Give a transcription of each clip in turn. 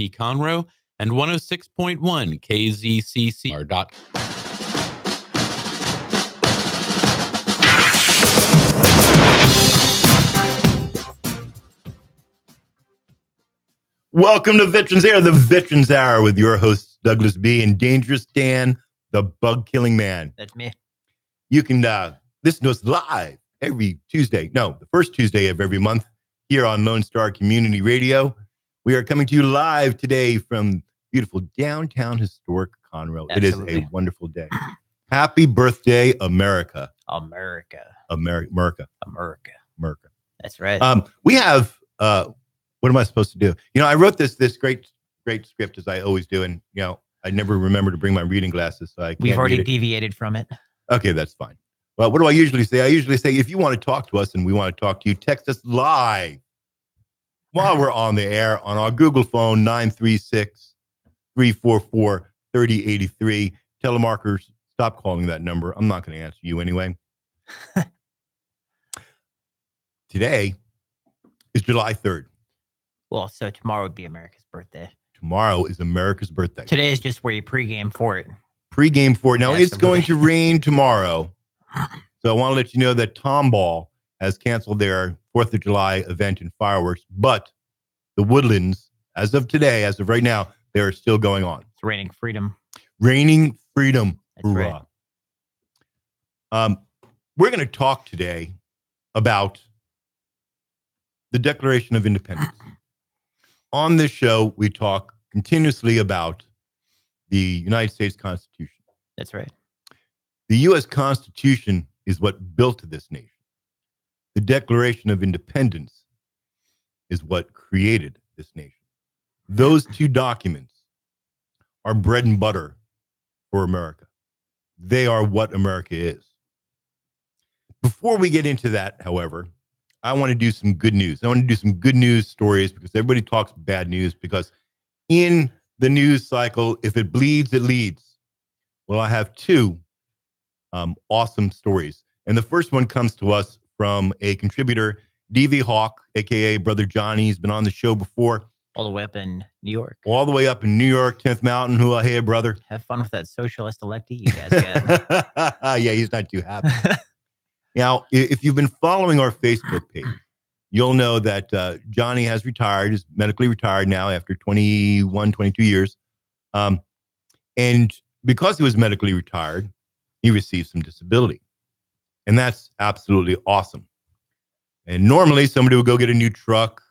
WIP Conroe and 106.1 KZCCR. Welcome to Veterans Air, the Veterans Hour with your hosts, Douglas B. and Dangerous Dan, the bug-killing man. That's me. You can listen to us live every Tuesday. No, the first Tuesday of every month here on Lone Star Community Radio. We are coming to you live today from beautiful downtown historic Conroe. Absolutely. It is a wonderful day. Happy birthday, America. America. That's right. We have... what am I supposed to do? I wrote this great script as I always do, and I never remember to bring my reading glasses, so We've already deviated from it. Okay, that's fine. Well, what do I usually say? I usually say, if you want to talk to us and we want to talk to you, text us live while we're on the air on our Google phone, 936-344-3083. Telemarketers, stop calling that number. I'm not going to answer you anyway. Today is July 3rd. Well, so tomorrow would be America's birthday. Tomorrow is America's birthday. Today is just where you pregame for it. Pregame for it. Now, Absolutely. It's going to rain tomorrow. So I want to let you know that Tomball has canceled their 4th of July event and fireworks, but the Woodlands, as of today, as of right now, they are still going on. It's raining freedom. Raining freedom. That's Hoorah. Right. We're going to talk today about the Declaration of Independence. On this show, we talk continuously about the United States Constitution. That's right. The U.S. Constitution is what built this nation. The Declaration of Independence is what created this nation. Those two documents are bread and butter for America. They are what America is. Before we get into that, however, I want to do some good news. I want to do some good news stories because everybody talks bad news because in the news cycle, if it bleeds, it leads. Well, I have two awesome stories. And the first one comes to us from a contributor, DV Hawk, a.k.a. Brother Johnny. He's been on the show before. All the way up in New York. All the way up in New York, 10th Mountain. Hey, brother. Have fun with that socialist electee you guys got. Yeah, he's not too happy. Now, if you've been following our Facebook page, you'll know that Johnny has retired, is medically retired now after 22 years. And because he was medically retired, he received some disability. And that's absolutely awesome. And normally somebody would go get a new truck,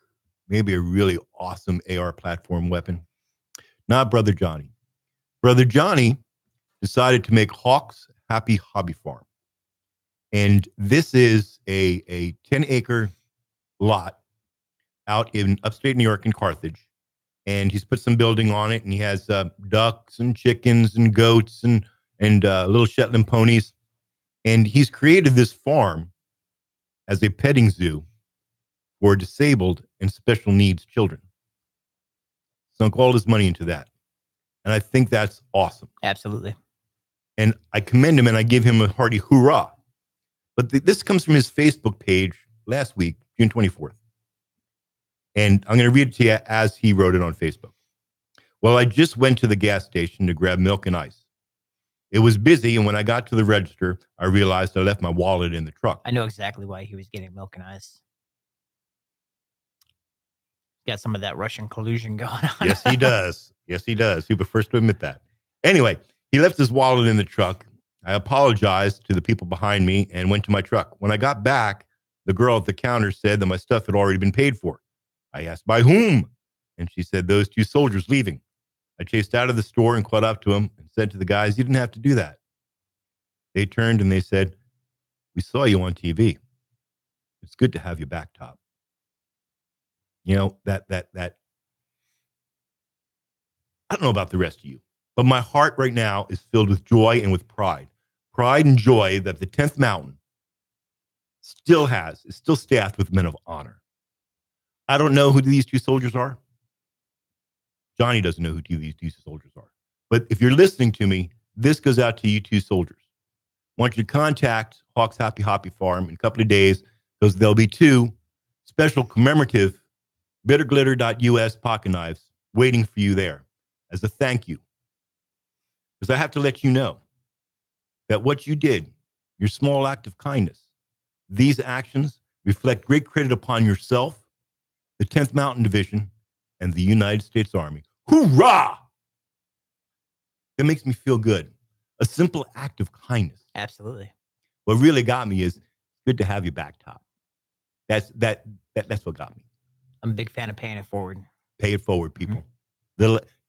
maybe a really awesome AR platform weapon. Not Brother Johnny. Brother Johnny decided to make Hawk's Happy Hobby Farm. And this is a 10-acre lot out in upstate New York in Carthage. And he's put some building on it, and he has ducks and chickens and goats and little Shetland ponies. And he's created this farm as a petting zoo for disabled and special needs children. Sunk all his money into that. And I think that's awesome. Absolutely. And I commend him and I give him a hearty hoorah. But this comes from his Facebook page last week, June 24th. And I'm going to read it to you as he wrote it on Facebook. Well, I just went to the gas station to grab milk and ice. It was busy, and when I got to the register, I realized I left my wallet in the truck. I know exactly why he was getting milk and ice. Got some of that Russian collusion going on. Yes, he does. Yes, he does. He was the first to admit that. Anyway, he left his wallet in the truck. I apologized to the people behind me and went to my truck. When I got back, the girl at the counter said that my stuff had already been paid for. I asked, by whom? And she said, those two soldiers leaving. I chased out of the store and caught up to him and said to the guys, you didn't have to do that. They turned and they said, we saw you on TV. It's good to have you back, Top. You know, that I don't know about the rest of you, but my heart right now is filled with joy and with pride. Pride and joy that the 10th Mountain is still staffed with men of honor. I don't know who these two soldiers are. Johnny doesn't know who these two soldiers are. But if you're listening to me, this goes out to you two soldiers. I want you to contact Hawk's Happy Hobby Farm in a couple of days because there'll be two special commemorative bitterglitter.us pocket knives waiting for you there as a thank you. Because I have to let you know that what you did, your small act of kindness, these actions reflect great credit upon yourself, the 10th Mountain Division, and the United States Army. Hoorah! That makes me feel good. A simple act of kindness. Absolutely. What really got me is good to have you back, Top. That's what got me. I'm a big fan of paying it forward. Pay it forward, people.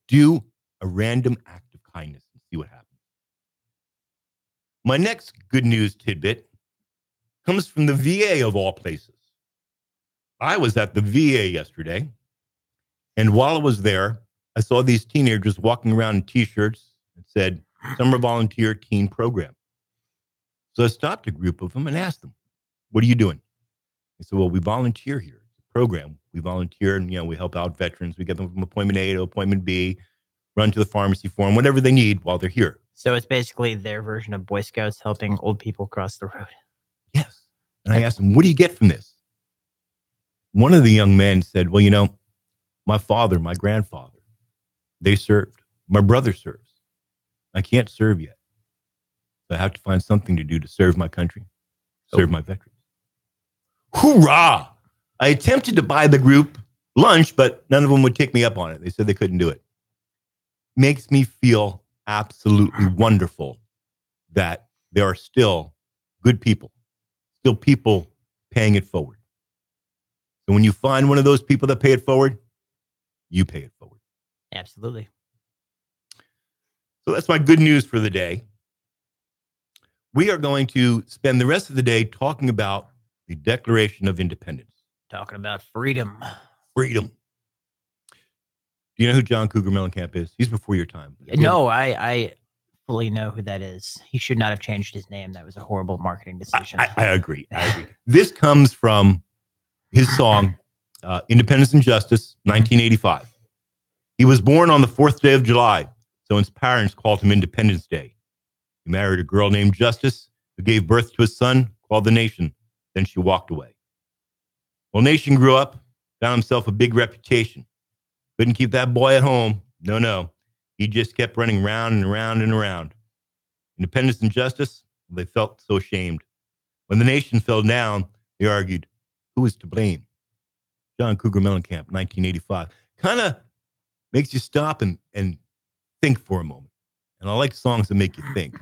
Do a random act of kindness and see what happens. My next good news tidbit comes from the VA of all places. I was at the VA yesterday, and while I was there, I saw these teenagers walking around in T-shirts that said Summer Volunteer Teen Program. So I stopped a group of them and asked them, "What are you doing?" They said, "Well, we volunteer here. It's a program. We volunteer and, we help out veterans. We get them from appointment A to appointment B, run to the pharmacy for them, whatever they need while they're here." So it's basically their version of Boy Scouts helping old people cross the road. Yes. And I asked them, "What do you get from this?" One of the young men said, "Well, my father, my grandfather, they served. My brother serves. I can't serve yet. So I have to find something to do to serve my country, serve my veterans." Hoorah! I attempted to buy the group lunch, but none of them would take me up on it. They said they couldn't do it. Makes me feel absolutely wonderful that there are still good people, still people paying it forward. So when you find one of those people that pay it forward, you pay it forward. Absolutely. So that's my good news for the day. We are going to spend the rest of the day talking about the Declaration of Independence. Talking about freedom. Freedom. Do you know who John Cougar Mellencamp is? He's before your time. No, I fully know who that is. He should not have changed his name. That was a horrible marketing decision. I agree. This comes from his song, Independence and Justice, 1985. He was born on the 4th day of July, so his parents called him Independence Day. He married a girl named Justice, who gave birth to a son called the Nation. Then she walked away. Well, Nation grew up, found himself a big reputation. Couldn't keep that boy at home. No. He just kept running round and around and around. Independence and Justice, they felt so ashamed. When the Nation fell down, they argued, who was to blame? John Cougar Mellencamp, 1985. Kind of makes you stop and think for a moment. And I like songs that make you think.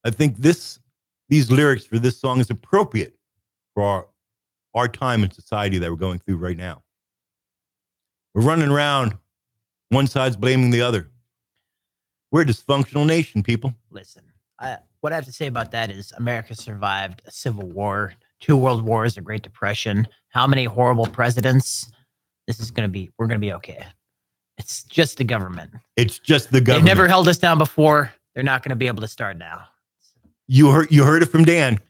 I think these lyrics for this song is appropriate for our time in society that we're going through right now. We're running around. One side's blaming the other. We're a dysfunctional nation, people. Listen, what I have to say about that is America survived a civil war, 2 world wars, a Great Depression. How many horrible presidents? We're going to be okay. It's just the government. It's just the government. They've never held us down before. They're not going to be able to start now. You heard it from Dan.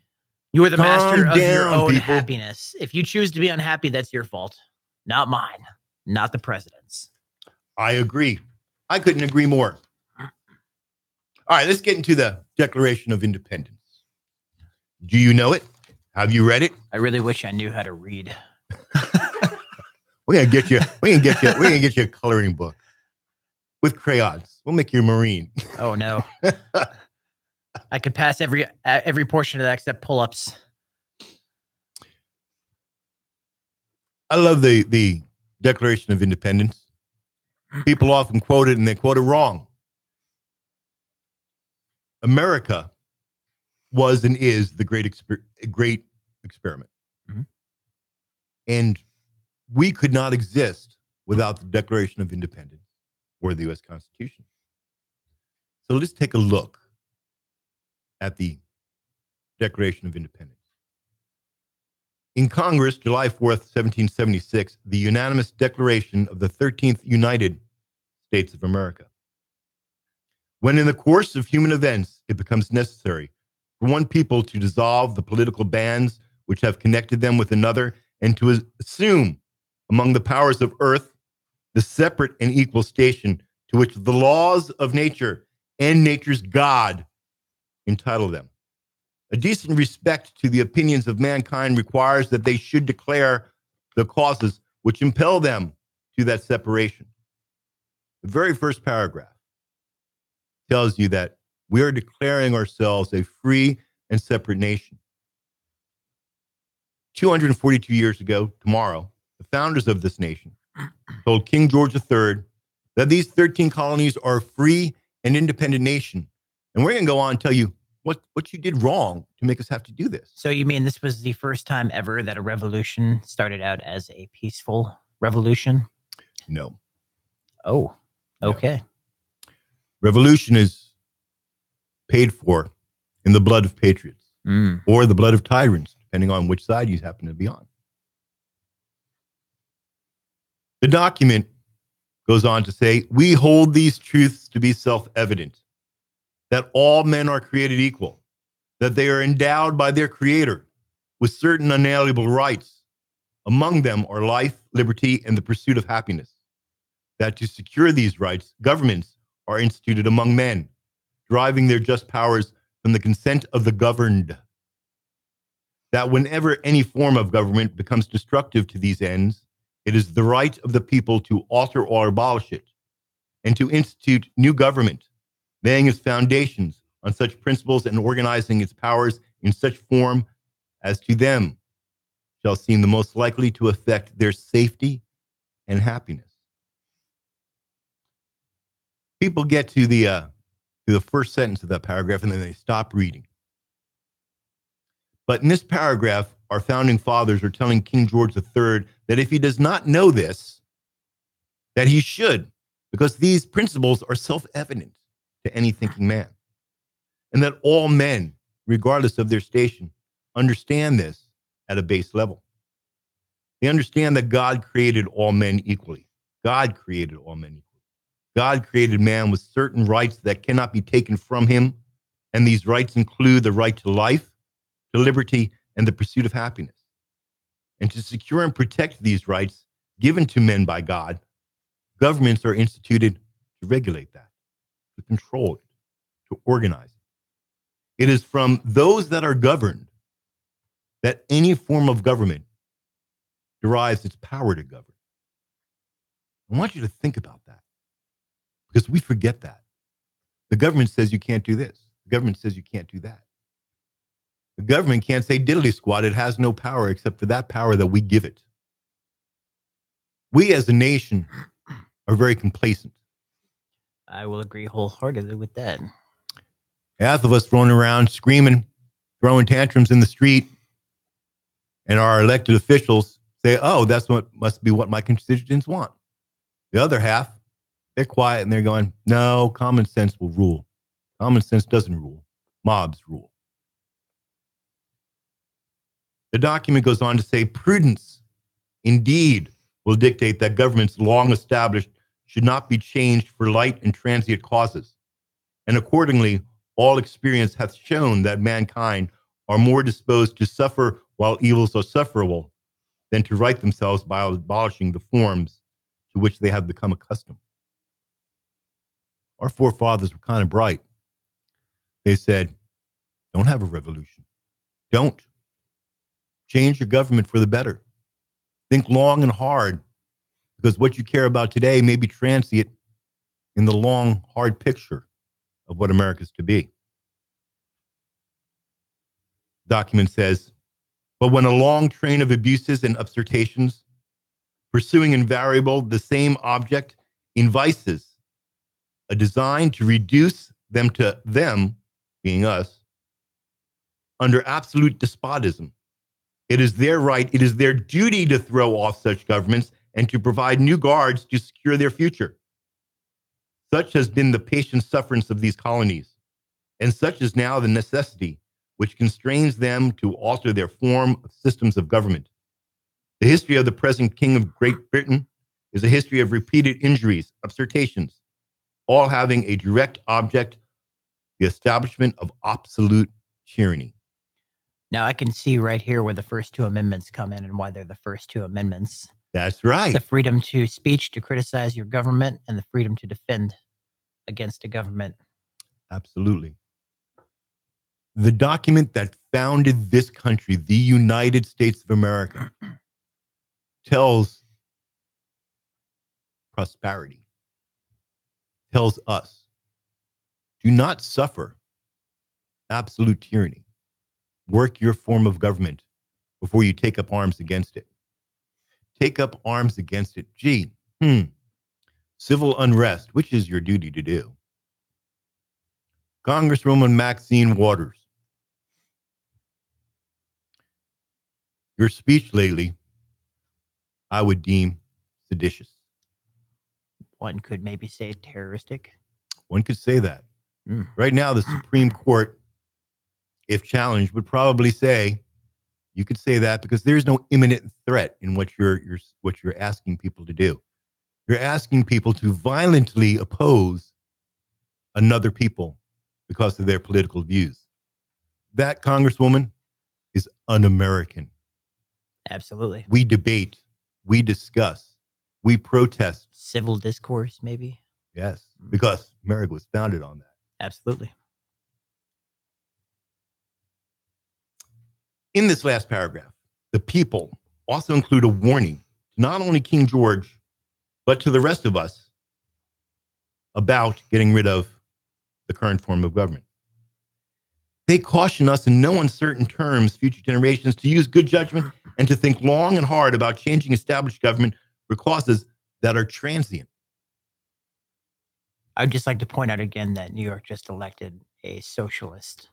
You are the master of your own people. happiness. If you choose to be unhappy, that's your fault. Not mine. Not the president's. I agree. I couldn't agree more. All right, let's get into the Declaration of Independence. Do you know it? Have you read it? I really wish I knew how to read. We're gonna get you a coloring book with crayons. We'll make you a Marine. Oh no. I could pass every portion of that except pull-ups. I love the Declaration of Independence. People often quote it and they quote it wrong. America was and is the great experiment. Mm-hmm. And we could not exist without the Declaration of Independence or the U.S. Constitution. So let's take a look at the Declaration of Independence. In Congress, July 4th, 1776, the unanimous declaration of the 13th United States of America. When in the course of human events, it becomes necessary for one people to dissolve the political bands which have connected them with another and to assume among the powers of earth the separate and equal station to which the laws of nature and nature's God entitle them. A decent respect to the opinions of mankind requires that they should declare the causes which impel them to that separation. The very first paragraph tells you that we are declaring ourselves a free and separate nation. 242 years ago, tomorrow, the founders of this nation told King George III that these 13 colonies are a free and independent nation. And we're going to go on and tell you what you did wrong to make us have to do this. So you mean this was the first time ever that a revolution started out as a peaceful revolution? No. Oh, okay. No. Revolution is paid for in the blood of patriots or the blood of tyrants, depending on which side you happen to be on. The document goes on to say, we hold these truths to be self-evident, that all men are created equal, that they are endowed by their creator with certain unalienable rights. Among them are life, liberty, and the pursuit of happiness. That to secure these rights, governments are instituted among men, deriving their just powers from the consent of the governed. That whenever any form of government becomes destructive to these ends, it is the right of the people to alter or abolish it, and to institute new government, laying its foundations on such principles and organizing its powers in such form as to them shall seem the most likely to affect their safety and happiness. People get to the first sentence of that paragraph and then they stop reading. But in this paragraph, our founding fathers are telling King George III that if he does not know this, that he should, because these principles are self-evident to any thinking man. And that all men, regardless of their station, understand this at a base level. They understand that God created all men equally. God created all men equally. God created man with certain rights that cannot be taken from him. And these rights include the right to life, to liberty, and the pursuit of happiness. And to secure and protect these rights given to men by God, governments are instituted to regulate that, to control it, to organize it. It is from those that are governed that any form of government derives its power to govern. I want you to think about that, because we forget that. The government says you can't do this. The government says you can't do that. The government can't say diddly squat. It has no power except for that power that we give it. We as a nation are very complacent. I will agree wholeheartedly with that. Half of us running around screaming, throwing tantrums in the street, and our elected officials say, oh, that's what must be what my constituents want. The other half, they're quiet and they're going, no, common sense will rule. Common sense doesn't rule. Mobs rule. The document goes on to say, prudence indeed will dictate that governments long established should not be changed for light and transient causes. And accordingly, all experience hath shown that mankind are more disposed to suffer while evils are sufferable than to right themselves by abolishing the forms to which they have become accustomed. Our forefathers were kind of bright. They said, don't have a revolution. Don't. Change your government for the better. Think long and hard, because what you care about today may be transient in the long, hard picture of what America's to be. The document says, but when a long train of abuses and usurpations, pursuing invariable the same object in vices, a design to reduce them to them, being us, under absolute despotism, it is their right, it is their duty to throw off such governments and to provide new guards to secure their future. Such has been the patient sufferance of these colonies, and such is now the necessity which constrains them to alter their form of systems of government. The history of the present King of Great Britain is a history of repeated injuries, usurpations, all having a direct object, the establishment of absolute tyranny. Now I can see right here where the first two amendments come in and why they're the first two amendments. That's right. The freedom to speech, to criticize your government, and the freedom to defend against a government. Absolutely. The document that founded this country, the United States of America, tells prosperity. tells us, do not suffer absolute tyranny. Work your form of government before you take up arms against it. Take up arms against it. Civil unrest, which is your duty to do. Congresswoman Maxine Waters, your speech lately, I would deem seditious. One could maybe say terroristic. One could say that. Right now, the Supreme Court, if challenged, would probably say, you could say that because there's no imminent threat in what you're asking people to do. You're asking people to violently oppose another people because of their political views. That, Congresswoman, is un-American. Absolutely. We debate, we discuss, we protest. Civil discourse, maybe? Yes, because America was founded on that. Absolutely. In this last paragraph, the people also include a warning to not only King George, but to the rest of us about getting rid of the current form of government. They caution us in no uncertain terms, future generations, to use good judgment and to think long and hard about changing established government for causes that are transient. I would just like to point out again that New York just elected a socialist.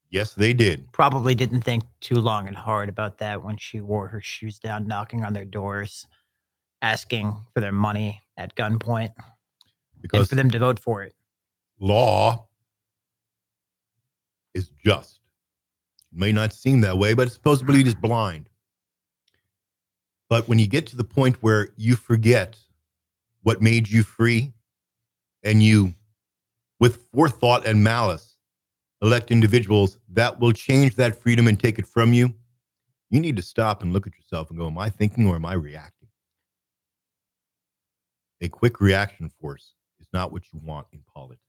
Yes, they did. Probably didn't think too long and hard about that when she wore her shoes down, knocking on their doors, asking for their money at gunpoint, Because and for them to vote for it. Law is just. It may not seem that way, but it's supposedly it is blind. But when you get to the point where you forget what made you free, and you, with forethought and malice, elect individuals that will change that freedom and take it from you, you need to stop and look at yourself and go, am I thinking or am I reacting? A quick reaction force is not what you want in politics.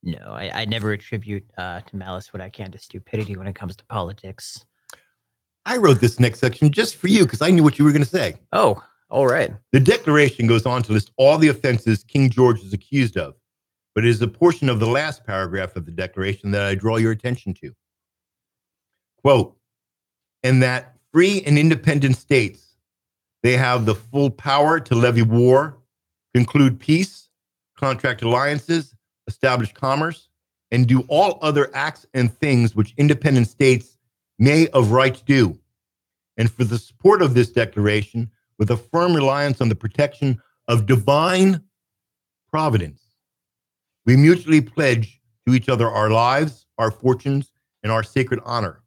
No, I never attribute to malice what I can to stupidity when it comes to politics. I wrote this next section just for you because I knew what you were going to say. Oh, all right. The Declaration goes on to list all the offenses King George is accused of, but it is a portion of the last paragraph of the Declaration that I draw your attention to. Quote, and that free and independent states, they have the full power to levy war, conclude peace, contract alliances, establish commerce, and do all other acts and things which independent states may of right do. And for the support of this declaration, with a firm reliance on the protection of divine providence, we mutually pledge to each other our lives, our fortunes, and our sacred honor.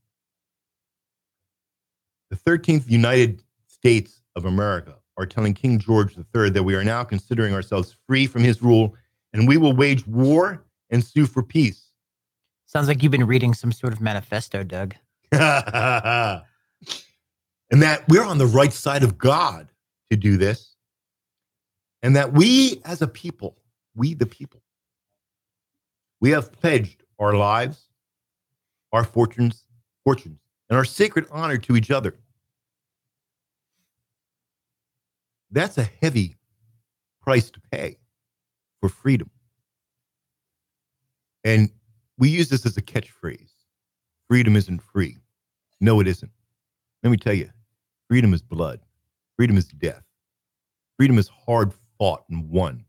The 13th United States of America are telling King George III that we are now considering ourselves free from his rule, and we will wage war and sue for peace. Sounds like you've been reading some sort of manifesto, Doug. And that we're on the right side of God to do this. And that we as a people, we the people, we have pledged our lives, our fortunes, and our sacred honor to each other. That's a heavy price to pay for freedom. And we use this as a catchphrase. Freedom isn't free. No, it isn't. Let me tell you, freedom is blood. Freedom is death. Freedom is hard fought and won.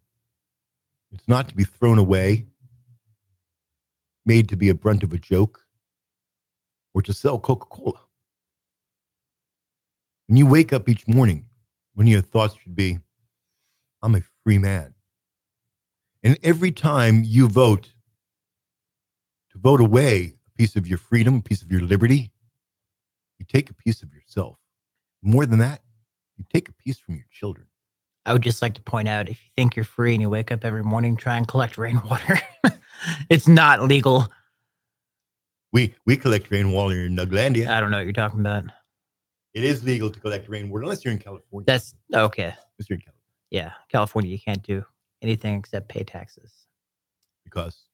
It's not to be thrown away, made to be a brunt of a joke, or to sell Coca-Cola. When you wake up each morning, one of your thoughts should be, I'm a free man. And every time you vote, to vote away a piece of your freedom, a piece of your liberty, you take a piece of yourself. More than that, you take a piece from your children. I would just like to point out, if you think you're free and you wake up every morning, try and collect rainwater. It's not legal. We collect rainwater in Nuglandia. I don't know what you're talking about. It is legal to collect rainwater unless you're in California. That's okay. Unless you're in California. Yeah, California, you can't do anything except pay taxes. Because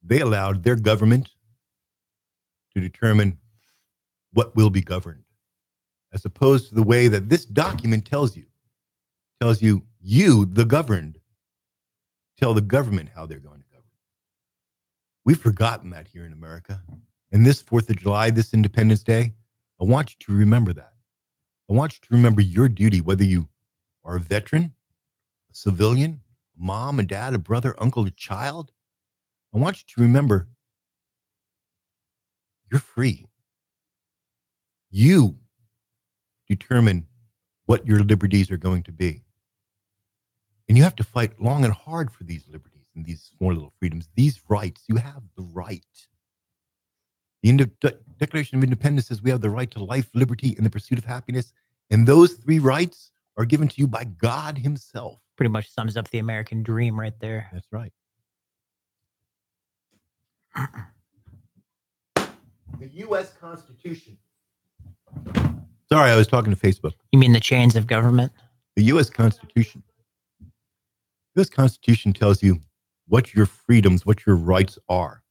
they allowed their government to determine what will be governed, as opposed to the way that this document tells you, you, the governed, tell the government how they're going to govern. We've forgotten that here in America. And this 4th of July, this Independence Day, I want you to remember that. I want you to remember your duty, whether you are a veteran, a civilian, mom and dad, a brother, uncle, a child. I want you to remember you're free. You determine what your liberties are going to be. And you have to fight long and hard for these liberties and these small little freedoms, these rights. You have the right. The Declaration of Independence says we have the right to life, liberty, and the pursuit of happiness. And those 3 rights are given to you by God himself. Pretty much sums up the American dream right there. That's right. The U.S. Constitution. Sorry, I was talking to Facebook. You mean the chains of government? The U.S. Constitution. The U.S. Constitution tells you what your freedoms, what your rights are.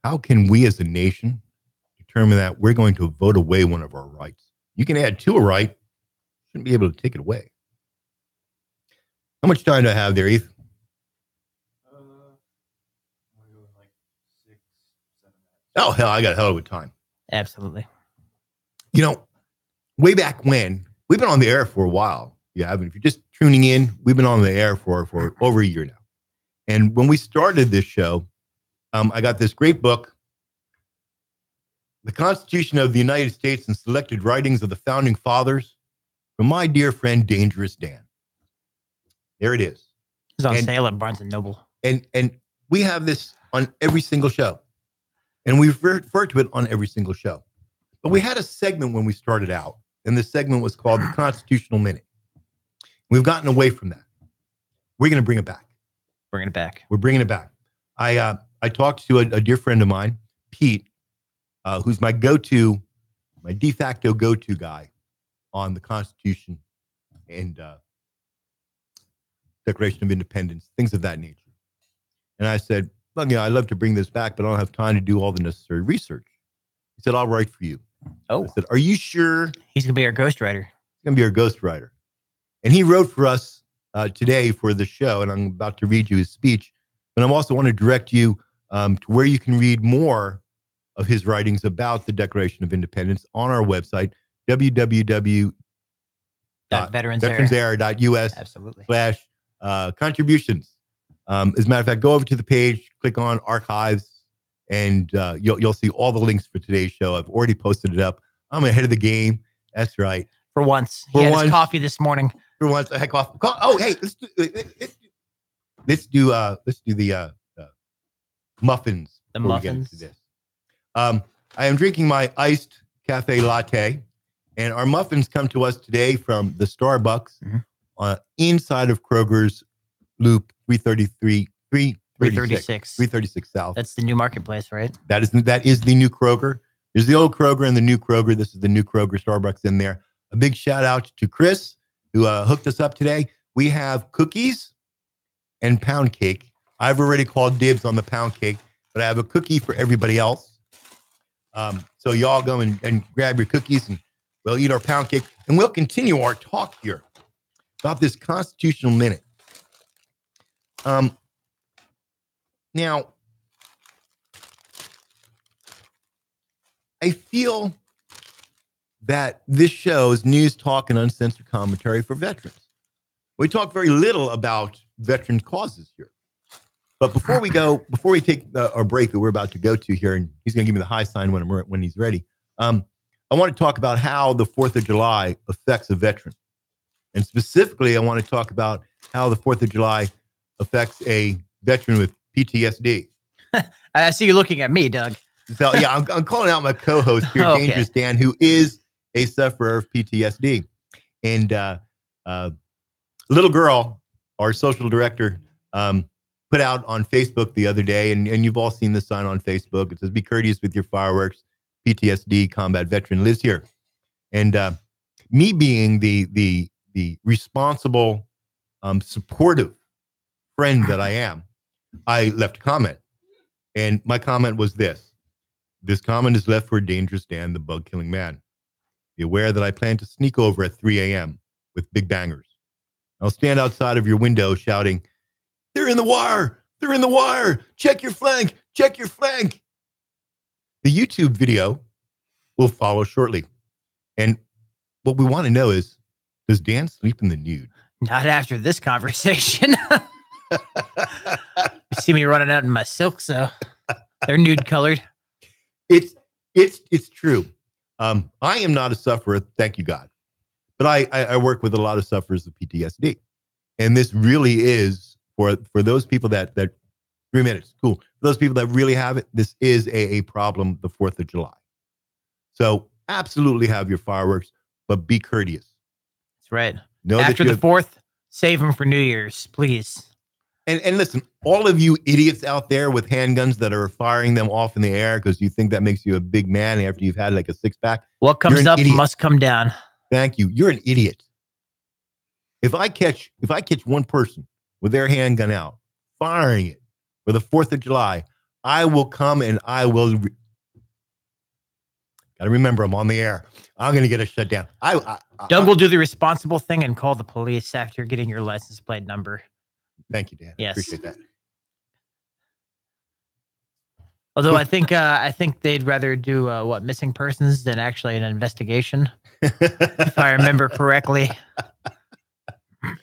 How can we as a nation determine that we're going to vote away one of our rights? You can add to a right, shouldn't be able to take it away. How much time do I have there, Ethan? Like 6, 7 minutes. Oh, hell, I got a hell of a time. Absolutely. You know, way back when, we've been on the air for a while. You haven't. If you're just tuning in, we've been on the air for over a year now. And when we started this show, I got this great book, The Constitution of the United States and Selected Writings of the Founding Fathers, from my dear friend, Dangerous Dan. There it is. It's on sale at Barnes & Noble. And we have this on every single show. And we refer to it on every single show. But we had a segment when we started out, and the segment was called the Constitutional Minute. We've gotten away from that. We're going to bring it back. Bringing it back. We're bringing it back. I talked to a dear friend of mine, Pete, who's my de facto go-to guy on the Constitution and Declaration of Independence, things of that nature. And I said, well, I'd love to bring this back, but I don't have time to do all the necessary research. He said, I'll write for you. Oh. I said, are you sure? He's going to be our ghostwriter. He's going to be our ghostwriter. And he wrote for us today for the show, and I'm about to read you his speech. But I also want to direct you to where you can read more of his writings about the Declaration of Independence on our website, VeteransAir.us. Absolutely. /contributions. As a matter of fact, go over to the page, click on archives, and you'll see all the links for today's show. I've already posted it up. I'm ahead of the game. That's right. For once. He had his coffee this morning. For once, I had coffee. Oh, hey, let's do the muffins. The muffins. We get into this. I am drinking my iced cafe latte, and our muffins come to us today from the Starbucks inside of Kroger's Loop 336 South. That's the new marketplace, right? That is the new Kroger. There's the old Kroger and the new Kroger. This is the new Kroger Starbucks in there. A big shout out to Chris, who hooked us up today. We have cookies and pound cake. I've already called dibs on the pound cake, but I have a cookie for everybody else. So y'all go and grab your cookies, and we'll eat our pound cake, and we'll continue our talk here about this Constitutional Minute. Now, I feel that this show is news, talk, and uncensored commentary for veterans. We talk very little about veteran causes here. But before we take our break that we're about to go to here, and he's going to give me the high sign when he's ready, I want to talk about how the 4th of July affects a veteran. And specifically, I want to talk about how the 4th of July affects a veteran with PTSD. I see you looking at me, Doug. So, yeah, I'm calling out my co-host here, Okay. Dangerous Dan, who is a sufferer of PTSD. And little girl, our social director, put out on Facebook the other day, and you've all seen the sign on Facebook. It says, "Be courteous with your fireworks. PTSD combat veteran lives here." And me being the responsible, supportive friend that I am, I left a comment. And my comment was this: "This comment is left for Dangerous Dan, the bug-killing man. Be aware that I plan to sneak over at 3 a.m. with big bangers. I'll stand outside of your window shouting, They're in the wire. They're in the wire. Check your flank. Check your flank. The YouTube video will follow shortly. And what we want to know is, does Dan sleep in the nude? Not after this conversation. You see me running out in my silk, so they're nude colored. It's true. I am not a sufferer, thank you God. But I work with a lot of sufferers of PTSD. And this really is for those people that 3 minutes, cool. For those people that really have it, this is a problem the 4th of July. So absolutely have your fireworks, but be courteous. That's right. Know After the 4th, save them for New Year's, please. And listen, all of you idiots out there with handguns that are firing them off in the air because you think that makes you a big man after you've had like a six-pack. What comes up idiot. must come down. Thank you. You're an idiot. If I catch one person with their handgun out, firing it for the 4th of July, I will come and I will. Got to remember, I'm on the air. I'm going to get a shutdown. Doug will do the responsible thing and call the police after getting your license plate number. Thank you, Dan. Yes. Appreciate that. Although I think they'd rather do missing persons than actually an investigation, if I remember correctly. It's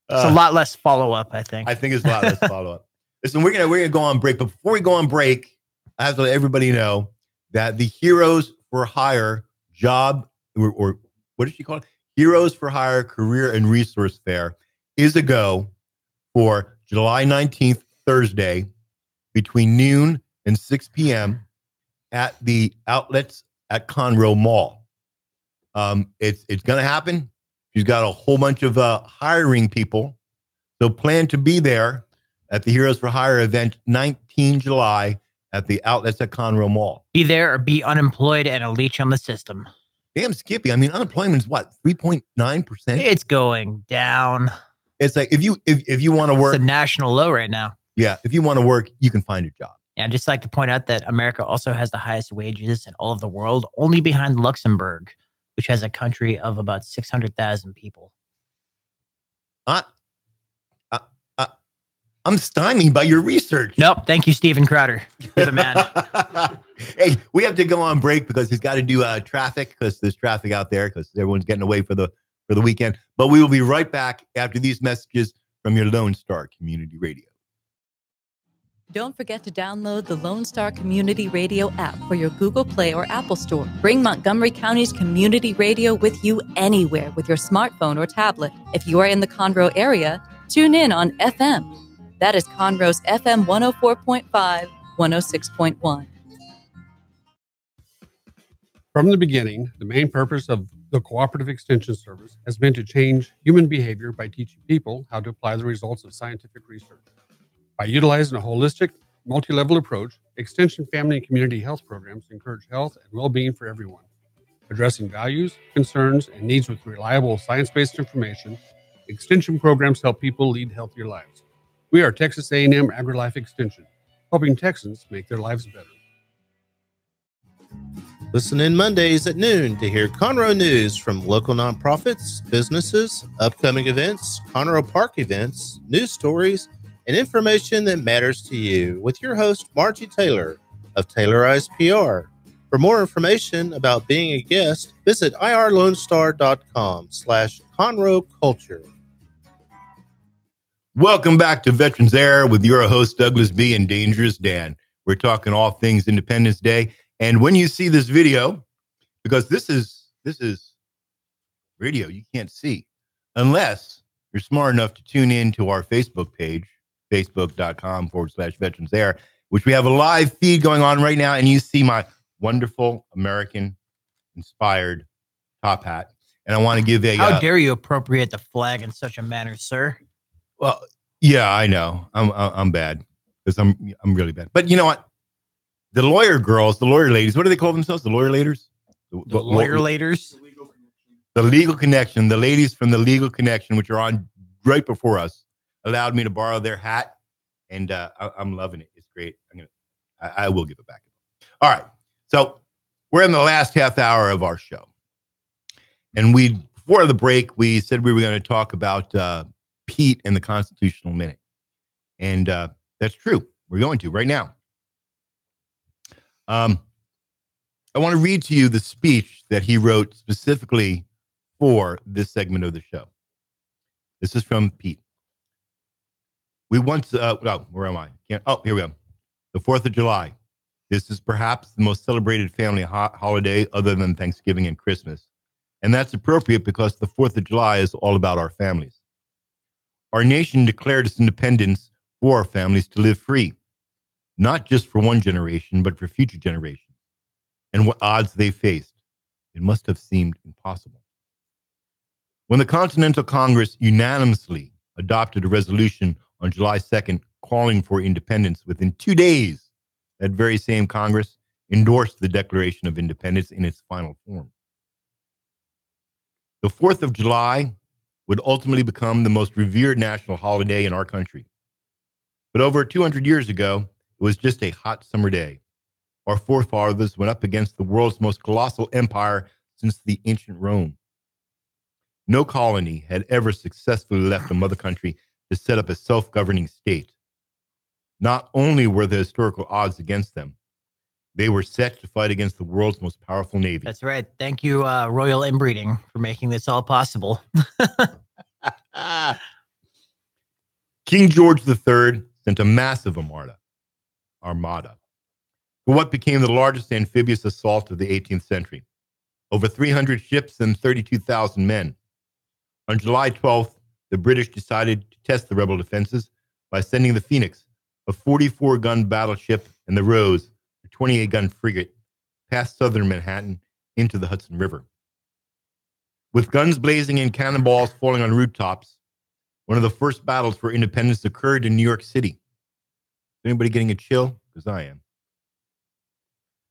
a lot less follow up. I think it's a lot less follow up. Listen, we're gonna go on break, but before we go on break, I have to let everybody know that the Heroes for Hire job or what did she call it? Heroes for Hire Career and Resource Fair is a go for July 19th, Thursday, between noon and 6 p.m. at the outlets at Conroe Mall. It's going to happen. She's got a whole bunch of hiring people. So plan to be there at the Heroes for Hire event 19 July at the outlets at Conroe Mall. Be there or be unemployed and a leech on the system. Damn, Skippy. I mean, unemployment is what, 3.9%? It's going down. It's like if you want to work, It's a national low right now. Yeah, if you want to work, you can find a job. Yeah, I'd just like to point out that America also has the highest wages in all of the world, only behind Luxembourg, which has a country of about 600,000 people. I'm stymied by your research. Nope. Thank you, Steven Crowder. You're the man. Hey, we have to go on break because he's got to do traffic because there's traffic out there because everyone's getting away for the weekend. But we will be right back after these messages from your Lone Star Community Radio. Don't forget to download the Lone Star Community Radio app for your Google Play or Apple Store. Bring Montgomery County's community radio with you anywhere with your smartphone or tablet. If you are in the Conroe area, tune in on FM. That is Conroe's FM 104.5, 106.1. From the beginning, the main purpose of the Cooperative Extension Service has been to change human behavior by teaching people how to apply the results of scientific research. By utilizing a holistic, multi-level approach, Extension family and community health programs encourage health and well-being for everyone. Addressing values, concerns, and needs with reliable science-based information, Extension programs help people lead healthier lives. We are Texas A&M AgriLife Extension, helping Texans make their lives better. Listen in Mondays at noon to hear Conroe news from local nonprofits, businesses, upcoming events, Conroe Park events, news stories, and information that matters to you with your host, Margie Taylor of Taylorized PR. For more information about being a guest, visit irlonestar.com/Conroe Culture. Welcome back to Veterans Air with your host, Douglas B. and Dangerous Dan. We're talking all things Independence Day. And when you see this video, because this is radio you can't see, unless you're smart enough to tune in to our Facebook page, facebook.com/Veterans Air, which we have a live feed going on right now. And you see my wonderful American inspired top hat. And I want to give a... How dare you appropriate the flag in such a manner, sir? Well, yeah, I know. I'm bad because I'm really bad. But you know what? The lawyer girls, the lawyer ladies, what do they call themselves? The lawyer ladies? The lawyer ladies? The Legal Connection. The ladies from the Legal Connection, which are on right before us, allowed me to borrow their hat, and I'm loving it. It's great. I will give it back. All right. So we're in the last half hour of our show. And before the break, we said we were going to talk about Pete and the Constitutional Minute. And that's true. We're going to right now. I want to read to you the speech that he wrote specifically for this segment of the show. This is from Pete. We once, where am I? Here we go. The 4th of July. This is perhaps the most celebrated family holiday other than Thanksgiving and Christmas. And that's appropriate because the 4th of July is all about our families. Our nation declared its independence for our families to live free, not just for one generation, but for future generations. And what odds they faced, it must have seemed impossible. When the Continental Congress unanimously adopted a resolution on July 2nd calling for independence, within 2 days, that very same Congress endorsed the Declaration of Independence in its final form. The 4th of July would ultimately become the most revered national holiday in our country. But over 200 years ago, it was just a hot summer day. Our forefathers went up against the world's most colossal empire since the ancient Rome. No colony had ever successfully left a mother country to set up a self-governing state. Not only were the historical odds against them, they were set to fight against the world's most powerful navy. That's right. Thank you, Royal Inbreeding, for making this all possible. King George III sent a massive armada for what became the largest amphibious assault of the 18th century. Over 300 ships and 32,000 men. On July 12th, the British decided to test the rebel defenses by sending the Phoenix, a 44-gun battleship, and the Rose, a 28-gun frigate, past southern Manhattan into the Hudson River. With guns blazing and cannonballs falling on rooftops, one of the first battles for independence occurred in New York City. Anybody getting a chill? Because I am.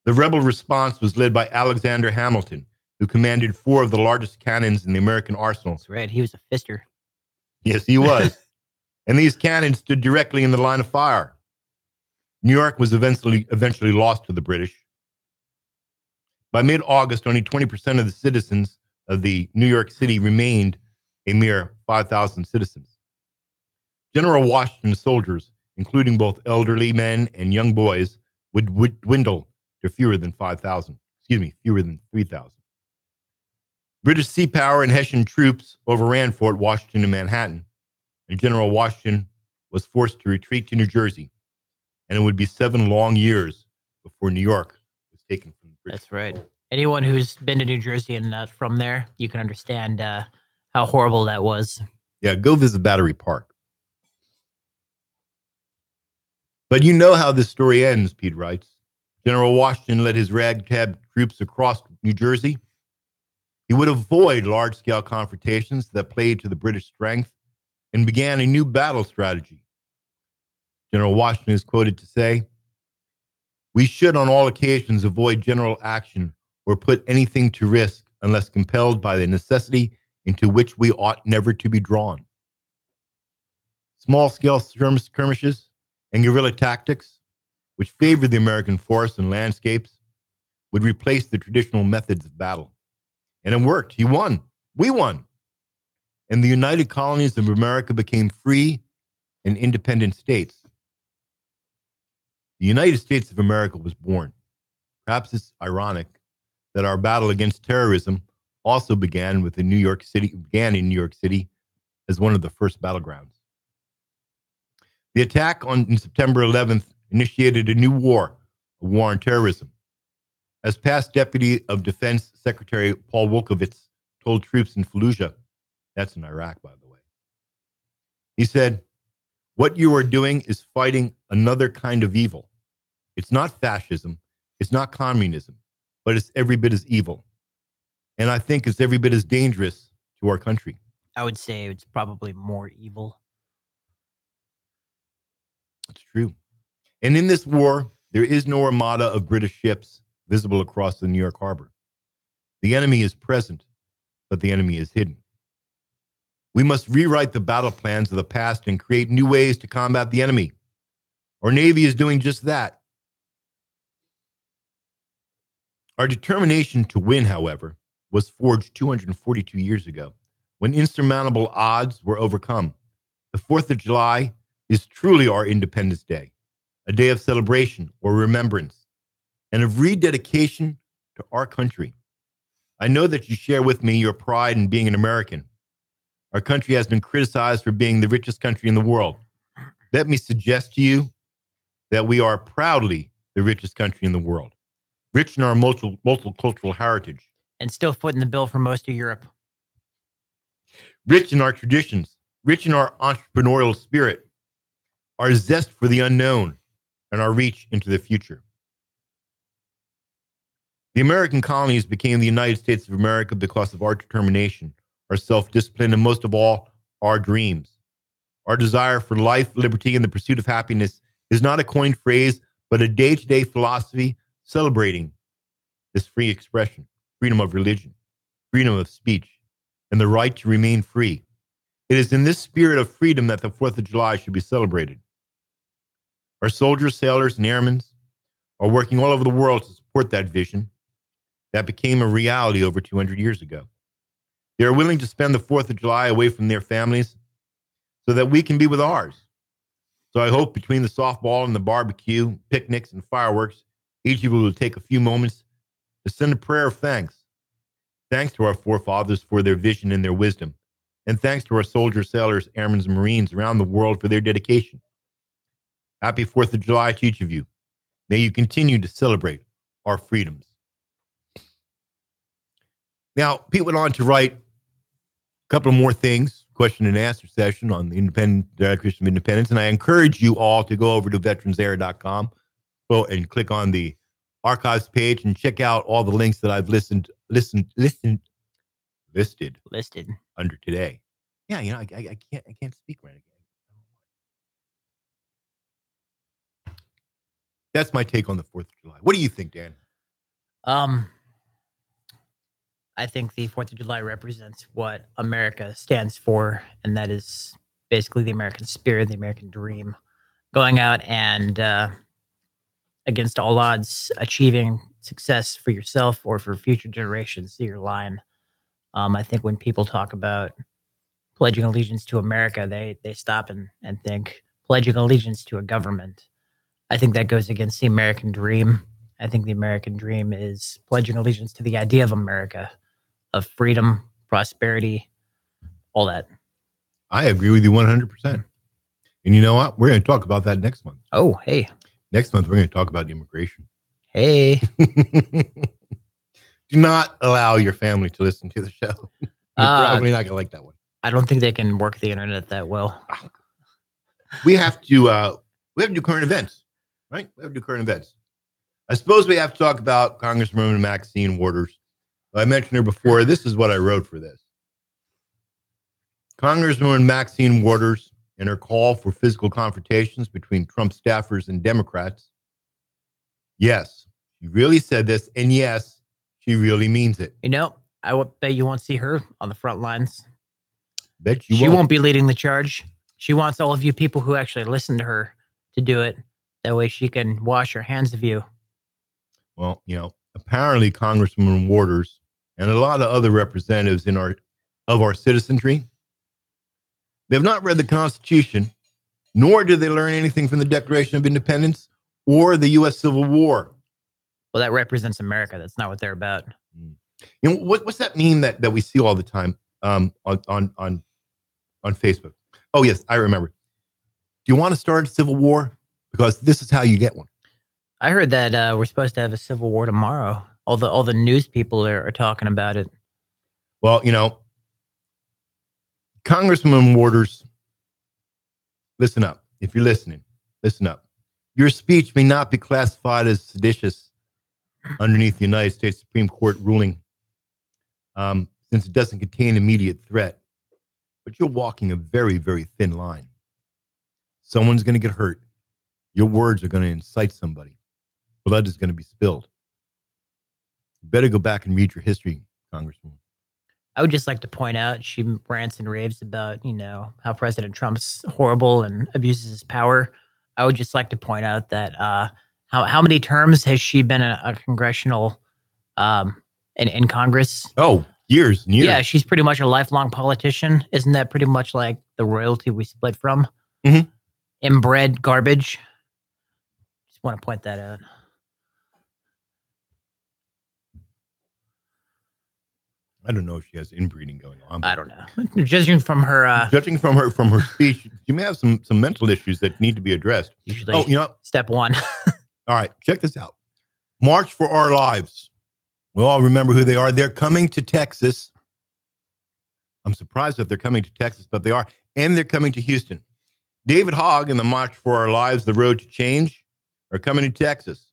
The rebel response was led by Alexander Hamilton, who commanded 4 of the largest cannons in the American arsenal. That's right. He was a fister. Yes, he was. And these cannons stood directly in the line of fire. New York was eventually lost to the British. By mid-August, only 20% of the citizens of the New York City remained a mere 5,000 citizens. General Washington's soldiers, including both elderly men and young boys, would dwindle to fewer than 3,000. British sea power and Hessian troops overran Fort Washington and Manhattan, and General Washington was forced to retreat to New Jersey, and it would be 7 long years before New York was taken from the British. That's right. Anyone who's been to New Jersey and from there, you can understand how horrible that was. Yeah, go visit Battery Park. But you know how this story ends, Pete writes. General Washington led his ragtag troops across New Jersey. He would avoid large-scale confrontations that played to the British strength and began a new battle strategy. General Washington is quoted to say, "We should on all occasions avoid general action or put anything to risk unless compelled by the necessity into which we ought never to be drawn." Small-scale skirmishes and guerrilla tactics, which favored the American forests and landscapes, would replace the traditional methods of battle. And it worked. He won. We won. And the United Colonies of America became free and independent states. The United States of America was born. Perhaps it's ironic that our battle against terrorism also began in New York City as one of the first battlegrounds. The attack on September 11th initiated a new war, a war on terrorism. As past Deputy of Defense Secretary Paul Wolfowitz told troops in Fallujah, that's in Iraq, by the way, he said, "What you are doing is fighting another kind of evil. It's not fascism, it's not communism, but it's every bit as evil. And I think it's every bit as dangerous to our country." I would say it's probably more evil. It's true. And in this war, there is no armada of British ships visible across the New York harbor. The enemy is present, but the enemy is hidden. We must rewrite the battle plans of the past and create new ways to combat the enemy. Our Navy is doing just that. Our determination to win, however, was forged 242 years ago when insurmountable odds were overcome. The 4th of July is truly our Independence Day, a day of celebration or remembrance and of rededication to our country. I know that you share with me your pride in being an American. Our country has been criticized for being the richest country in the world. Let me suggest to you that we are proudly the richest country in the world, rich in our multicultural heritage, And still footing the bill for most of Europe. rich in our traditions, rich in our entrepreneurial spirit, our zest for the unknown, and our reach into the future. The American colonies became the United States of America because of our determination, our self-discipline, and most of all, our dreams. Our desire for life, liberty, and the pursuit of happiness is not a coined phrase, but a day-to-day philosophy celebrating this free expression, freedom of religion, freedom of speech, and the right to remain free. It is in this spirit of freedom that the 4th of July should be celebrated. Our soldiers, sailors, and airmen are working all over the world to support that vision that became a reality over 200 years ago. They are willing to spend the 4th of July away from their families so that we can be with ours. So I hope between the softball and the barbecue, picnics, and fireworks, each of you will take a few moments to send a prayer of thanks. Thanks to our forefathers for their vision and their wisdom. And thanks to our soldiers, sailors, airmen, and Marines around the world for their dedication. Happy 4th of July to each of you. May you continue to celebrate our freedoms. Now, Pete went on to write a couple more things, question and answer session on the Declaration of Independence. And I encourage you all to go over to VeteransAir.com and click on the archives page and check out all the links that I've listed under today. Yeah, you know, I can't speak right again. That's my take on the 4th of July. What do you think, Dan? I think the 4th of July represents what America stands for, and that is basically the American spirit, the American dream. Going out and, against all odds, achieving success for yourself or for future generations, see your line. I think when people talk about pledging allegiance to America, they stop and think pledging allegiance to a government. I think that goes against the American dream. I think the American dream is pledging allegiance to the idea of America, of freedom, prosperity, all that. I agree with you 100%. And you know what? We're going to talk about that next month. Oh, hey. Next month, we're going to talk about immigration. Hey. Do not allow your family to listen to the show. You're probably not going to like that one. I don't think they can work the internet that well. We have to do current events, right? We have to do current events. I suppose we have to talk about Congresswoman Maxine Waters. I mentioned her before. This is what I wrote for this. Congresswoman Maxine Waters and her call for physical confrontations between Trump staffers and Democrats. Yes, she really said this, and yes, she really means it. You know, I would bet you won't see her on the front lines. Bet you She won't be leading the charge. She wants all of you people who actually listen to her to do it. That way she can wash her hands of you. Well, you know, apparently Congresswoman Waters and a lot of other representatives of our citizenry, they have not read the Constitution, nor did they learn anything from the Declaration of Independence or the U.S. Civil War. Well, that represents America. That's not what they're about. You know, what's that meme that we see all the time on Facebook? Oh, yes, I remember. Do you want to start a civil war? Because this is how you get one. I heard that we're supposed to have a civil war tomorrow. All the news people are talking about it. Well, you know, Congresswoman Waters, listen up. If you're listening, listen up. Your speech may not be classified as seditious underneath the United States Supreme Court ruling, since it doesn't contain immediate threat. But you're walking a very, very thin line. Someone's going to get hurt. Your words are going to incite somebody. Blood is going to be spilled. You better go back and read your history, Congresswoman. I would just like to point out, she rants and raves about, you know, how President Trump's horrible and abuses his power. I would just like to point out that how many terms has she been a congressional in Congress? Oh, years and years. Yeah, she's pretty much a lifelong politician. Isn't that pretty much like the royalty we split from? Mm-hmm. inbred garbage. Just want to point that out. I don't know if she has inbreeding going on. I don't know. Judging from her, from her speech, you may have some mental issues that need to be addressed. usually step one. All right, check this out. March for Our Lives. We all remember who they are. They're coming to Texas. I'm surprised that they're coming to Texas, but they are. And they're coming to Houston. David Hogg and the March for Our Lives, The Road to Change, are coming to Texas.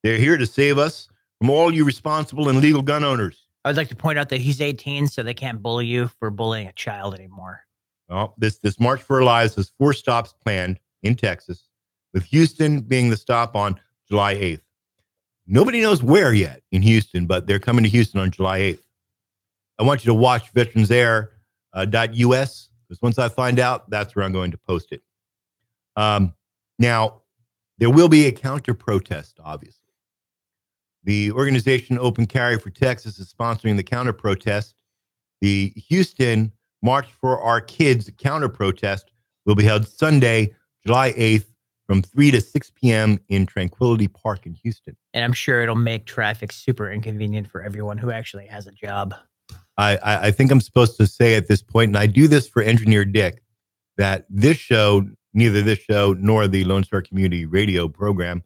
They're here to save us from all you responsible and legal gun owners. I would like to point out that he's 18, so they can't bully you for bullying a child anymore. Well, this March for Our Lives has 4 stops planned in Texas, with Houston being the stop on July 8th. Nobody knows where yet in Houston, but they're coming to Houston on July 8th. I want you to watch VeteransAir.us, because once I find out, that's where I'm going to post it. Now, there will be a counter protest, obviously. The organization Open Carry for Texas is sponsoring the counter protest. The Houston March for Our Kids counter protest will be held Sunday, July 8th from 3 to 6 p.m. in Tranquility Park in Houston. And I'm sure it'll make traffic super inconvenient for everyone who actually has a job. I think I'm supposed to say at this point, and I do this for Engineer Dick, that this show, neither this show nor the Lone Star Community Radio program,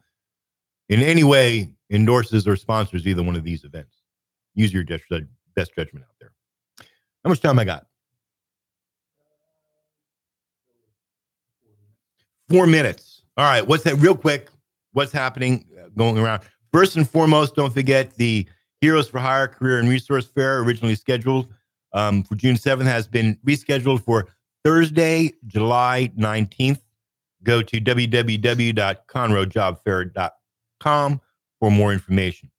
in any way endorses or sponsors either one of these events. Use your best judgment out there. How much time I got? 4 minutes. All right. What's that? Real quick. What's happening going around? First and foremost, don't forget the Heroes for Hire Career and Resource Fair, originally scheduled for June 7th, has been rescheduled for Thursday, July 19th. Go to www.conroejobfair.com for more information.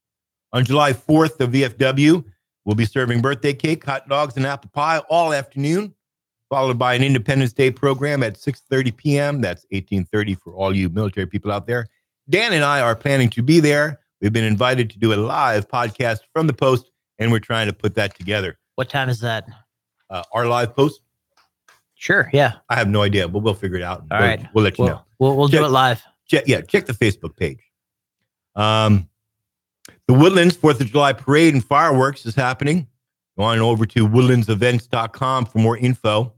On July 4th, the VFW will be serving birthday cake, hot dogs, and apple pie all afternoon, followed by an Independence Day program at 6:30 p.m. That's 18:30 for all you military people out there. Dan and I are planning to be there. We've been invited to do a live podcast from the post, and we're trying to put that together. What time is that? Our live post? Sure, yeah. I have no idea, but we'll figure it out. All right. We'll let you know. We'll do it live. Check the Facebook page. The Woodlands 4th of July Parade and Fireworks is happening. Go on over to woodlandsevents.com for more info. I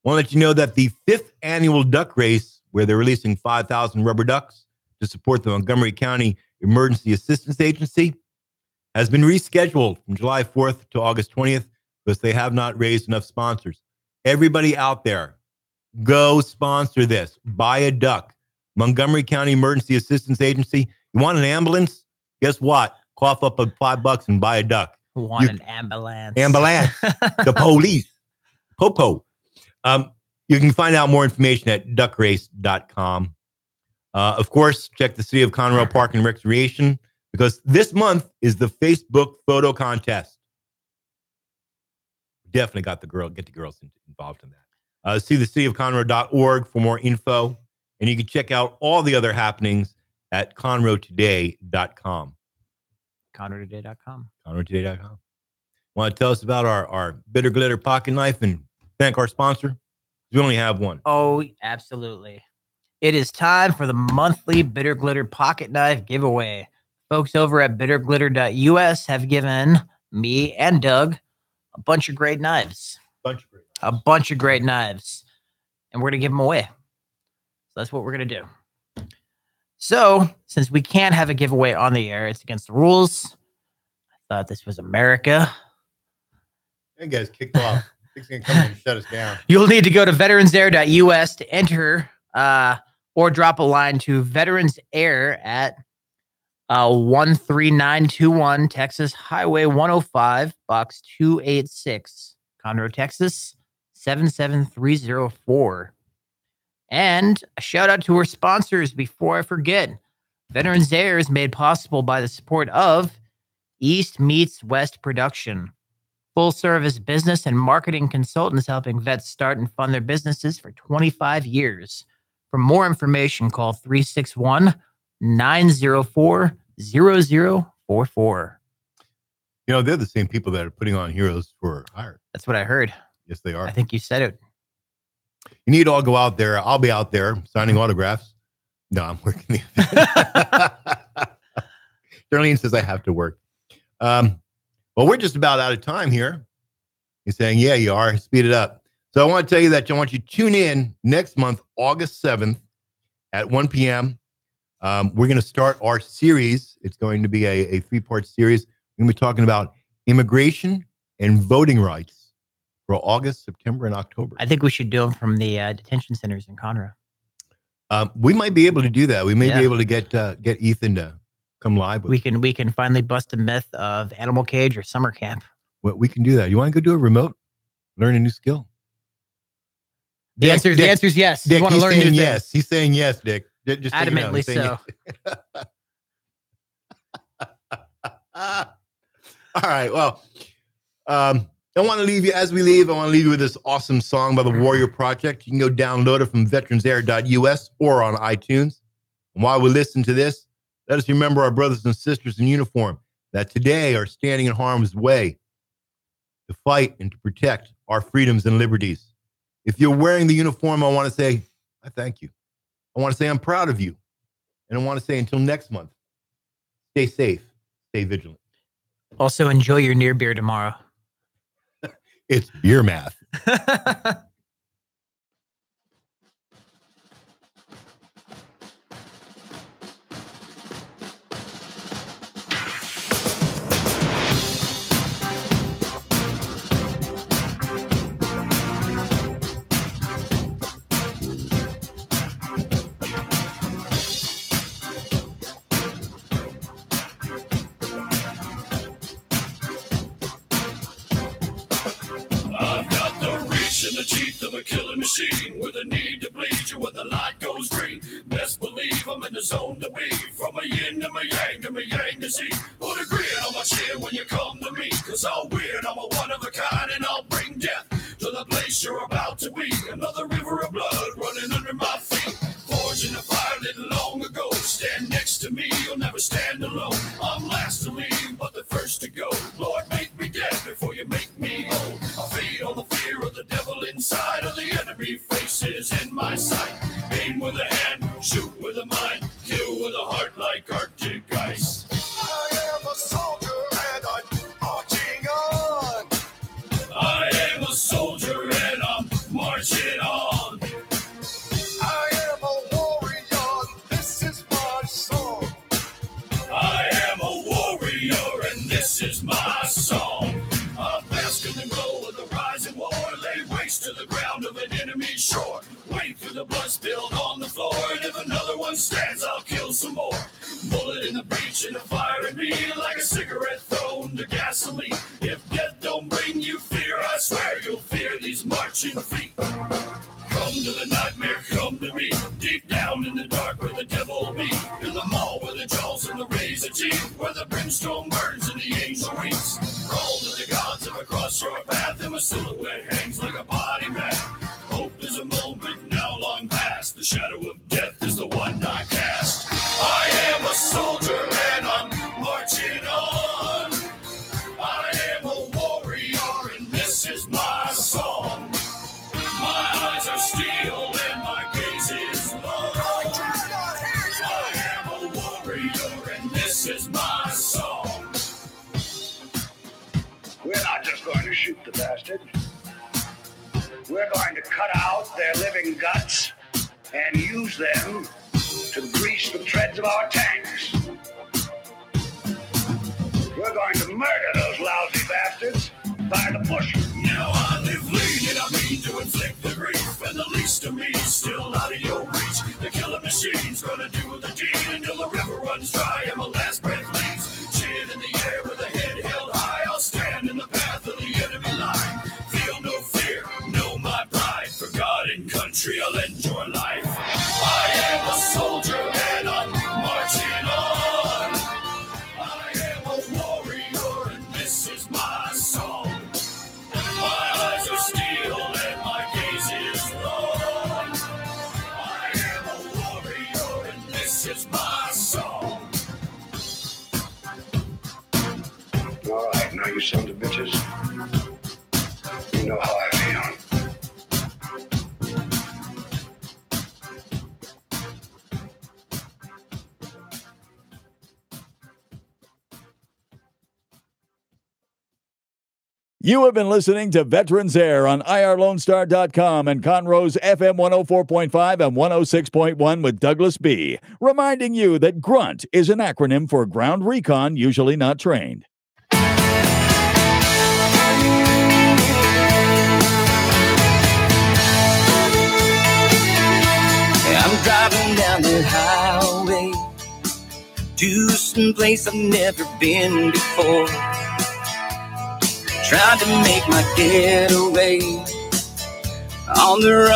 want to let you know that the 5th annual duck race, where they're releasing 5,000 rubber ducks to support the Montgomery County Emergency Assistance Agency, has been rescheduled from July 4th to August 20th because they have not raised enough sponsors. Everybody out there, go sponsor this. Buy a duck. Montgomery County Emergency Assistance Agency. You want an ambulance? Guess what? Cough up $5 and buy a duck. An ambulance. Ambulance. The police. Popo. You can find out more information at duckrace.com. Of course, check the City of Conroe Park and Recreation, because this month is the Facebook photo contest. Definitely get the girls involved in that. See the cityofconroe.org for more info, and you can check out all the other happenings at conroetoday.com. ConroeToday.com. ConroeToday.com. Want to tell us about our Bitter Glitter pocket knife and thank our sponsor? We only have one. Oh, absolutely. It is time for the monthly Bitter Glitter pocket knife giveaway. Folks over at VeteransAir.us have given me and Doug a bunch of great knives. A bunch of great knives. And we're going to give them away. So that's what we're going to do. So, since we can't have a giveaway on the air, it's against the rules. I thought this was America. You guys kicked off. It's going to come and shut us down. You'll need to go to VeteransAir.us to enter or drop a line to Veterans Air at 13921 Texas Highway 105, Box 286, Conroe, Texas 77304. And a shout out to our sponsors before I forget. Veterans Air is made possible by the support of East Meets West Production, full service business and marketing consultants helping vets start and fund their businesses for 25 years. For more information, call 361-904-0044. You know, they're the same people that are putting on Heroes for Hire. That's what I heard. Yes, they are. I think you said it. You need to all go out there. I'll be out there signing autographs. No, I'm working. Darlene says I have to work. Well, we're just about out of time here. He's saying, yeah, you are. Speed it up. So I want to tell you that I want you to tune in next month, August 7th at 1 p.m. We're going to start our series. It's going to be a 3-part series. We're going to be talking about immigration and voting rights for August, September, and October. I think we should do them from the detention centers in Conroe. We might be able to do that. We may be able to get Ethan to come live. We can finally bust a myth of animal cage or summer camp. Well, we can do that. You want to go do a remote? Learn a new skill? The answer is yes. Dick, you want to learn saying new yes. things. He's saying yes, Dick. Just adamantly so. All right. Well, I want to leave you as we leave. I want to leave you with this awesome song by the Warrior Project. You can go download it from VeteransAir.us or on iTunes. And while we listen to this, let us remember our brothers and sisters in uniform that today are standing in harm's way to fight and to protect our freedoms and liberties. If you're wearing the uniform, I want to say, I thank you. I want to say I'm proud of you. And I want to say until next month, stay safe, stay vigilant. Also, enjoy your near beer tomorrow. It's beer math. Machine with a need to bleed you when the light goes green. Best believe I'm in the zone to be. From a yin to my yang to Z. Put a grin on my chin when you come to me. Cause I'm weird, I'm a one of a kind, and I'll bring death to the place you're about to be. Another river of blood running under my feet. Forged in a fire lit long ago. Stand next to me, you'll never stand alone. I'm last to leave, but the first to go. Lord, make me dead before you make me old. I feed on the fear of the devil inside of the enemy faces in my sight. Aim with a hand, shoot with a mind, kill with a heart like Arctic ice. I am a soldier and I'm marching on. I am a soldier and I'm marching on. I am a warrior, this is my song. I am a warrior and this is my song. I'm basking in the glow of the rising war. Lay waste to the ground of an enemy shore. Wait for the blood spilled on the floor. And if another one stands, I'll kill some more. Bullet in the breach and a fire in me. Like a cigarette thrown to gasoline. If death don't bring you fear, I swear you'll fear these marching feet. Come to the nightmare, come to me. Deep down in the dark where the devil be. In the mall where the jaws and the razor teeth. Where the brimstone burns and the angel weeps. Roll to the gods of across your path. And my silhouette hangs like a body bag. Hope is a moment now long past. The shadow of death is the one I cast. I am a soldier and I'm marching on. I am a warrior and this is my song. My eyes are steel and my gaze is long. I am a warrior and this is my song. We're not just going to shoot the bastard. We're going to cut out their living guts and use them to grease the treads of our tanks. We're going to murder those lousy bastards by the bushel. Now I live lean and I mean to inflict the grief. And the least of me is still out of your reach. The killer machine's gonna do the deed until the river runs dry and my last breath leaves. Chin in the air with a head held high. I'll stand in the path of the enemy line. Feel no fear, know my pride. For God and country I'll end your life. I am a soldier and I'm marching on. I am a warrior and this is my song. My eyes are steel and my gaze is long. I am a warrior and this is my song. All right, now you sons of bitches. You know how I feel. You have been listening to Veterans Air on IRLoneStar.com and Conroe's FM 104.5 and 106.1 with Douglas B. Reminding you that GRUNT is an acronym for Ground Recon Usually Not Trained. I'm driving down the highway to some place I've never been before. Trying to make my getaway on the run.